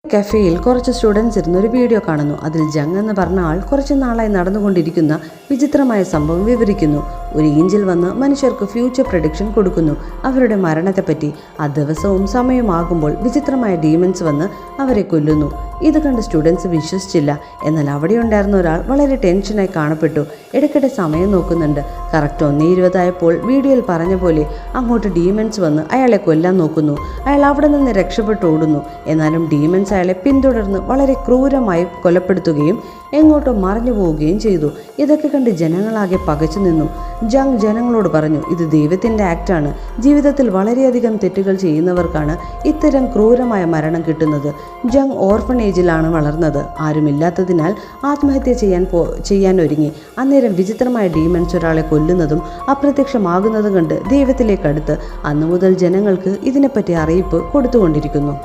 കഫേയിൽ കുറച്ച് students ഇരുന്നൊരു video കാണുന്നു. അതിൽ ജങ് എന്ന് പറഞ്ഞ ആൾ കുറച്ച് നാളായി നടന്നുകൊണ്ടിരിക്കുന്ന വിചിത്രമായ സംഭവം വിവരിക്കുന്നു. ഒരു ഏഞ്ചൽ വന്ന് മനുഷ്യർക്ക് ഫ്യൂച്ചർ പ്രഡിക്ഷൻ കൊടുക്കുന്നു, അവരുടെ മരണത്തെപ്പറ്റി. ആ ദിവസവും സമയമാകുമ്പോൾ വിചിത്രമായ ഡീമൻസ് വന്ന് അവരെ കൊല്ലുന്നു. ഇത് കണ്ട് സ്റ്റുഡൻസ് വിശ്വസിച്ചില്ല. എന്നാൽ അവിടെ ഉണ്ടായിരുന്ന ഒരാൾ വളരെ ടെൻഷനായി കാണപ്പെട്ടു. ഇടയ്ക്കിടെ സമയം നോക്കുന്നുണ്ട്. കറക്റ്റ് 1:20 വീഡിയോയിൽ പറഞ്ഞ പോലെ അങ്ങോട്ട് ഡീമൻസ് വന്ന് അയാളെ കൊല്ലാൻ നോക്കുന്നു. അയാൾ അവിടെ നിന്ന് രക്ഷപ്പെട്ടു ഓടുന്നു. എന്നാലും ഡീമൻസ് അയാളെ പിന്തുടർന്ന് വളരെ ക്രൂരമായി കൊലപ്പെടുത്തുകയും എങ്ങോട്ടോ മറഞ്ഞു പോവുകയും ചെയ്തു. ഇതൊക്കെ കണ്ട് ജനങ്ങളാകെ പകച്ചു നിന്നു. ജങ് ജനങ്ങളോട് പറഞ്ഞു, ഇത് ദൈവത്തിൻ്റെ ആക്റ്റാണ്. ജീവിതത്തിൽ വളരെയധികം തെറ്റുകൾ ചെയ്യുന്നവർക്കാണ് ഇത്തരം ക്രൂരമായ മരണം കിട്ടുന്നത്. ജങ് ഓർഫണേജിലാണ് വളർന്നത്. ആരുമില്ലാത്തതിനാൽ ആത്മഹത്യ ചെയ്യാൻ ഒരുങ്ങി. അന്നേരം വിചിത്രമായ ഡീമൻസ് ഒരാളെ കൊല്ലുന്നതും അപ്രത്യക്ഷമാകുന്നതും കണ്ട് ദൈവത്തിലേക്കടുത്ത് അന്നു മുതൽ ജനങ്ങൾക്ക് ഇതിനെപ്പറ്റി അറിയിപ്പ് കൊടുത്തുകൊണ്ടിരിക്കുന്നു.